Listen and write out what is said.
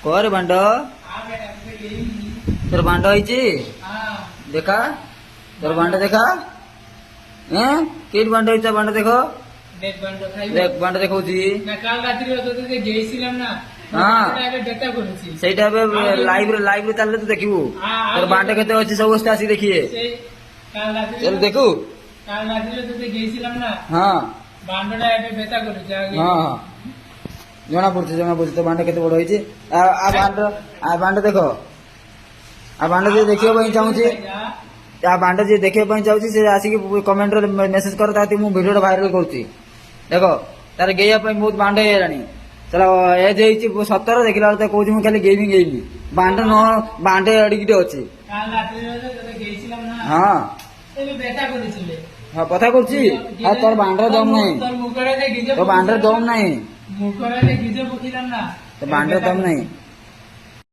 কর বান্ড তোর বান্ড হয়েছে দেখা তোর বান্ড দেখা হ্যাঁ কেট বান্ড হয়েছে বান্ড দেখো দেখ বান্ড দেখছি হ্যাঁ সেইটা ଏବେ ଲାଇଭରେ ଚାଲିଲେ ତୁ ଦେଖିବୁ ତୋର ବାଣ୍ଟ କେତେ ଅଛି ସବୁ ଆସି ଦେଖିଏ ଚାଲ ଦେଖୁ ହଁ ହଁ ଜଣା ପଡୁଛି ତୋ ବାଣ୍ଟ କେତେ ବଡ ହେଇଛି ଆ ବାଣ୍ଟ ଦେଖ ଆ ବାଣ୍ଟ ଯିଏ ଦେଖିବା ପାଇଁ ଚାହୁଁଛି ଆ ବାଣ୍ଟ ଯିଏ ଦେଖିବା ପାଇଁ ଚାହୁଁଛି ସେ ଆସିକି କମେଣ୍ଟରେ ମେସେଜ କର ତାକୁ ମୁଁ ଭିଡିଓଟା ଭାଇରାଲ କରୁଛି ଦେଖ ତାର ଗେଇବା ପାଇଁ ବହୁତ ବାଣ୍ଟ ହେଇଗଲାଣି चल एज ହେଇଛି 17 ଦେଖିଲା ବେଳକୁ କହୁଛି ମୁଁ ଖାଲି ଗେମିଂ ଗେଇବି ବାଣ୍ଟ ନ ବାଣ୍ଟ ଅଡ଼ିକିଟେ ଅଛି ହଁ ହଁ କଥା କରୁଛି ଆଉ ତୋର ବାଣ୍ଟର ଦମ ନାହିଁ ତୋ ବାଣ୍ଟର ଦମ ନାହିଁ ତୋ ବାଣ୍ଟର ଦମ ନାହିଁ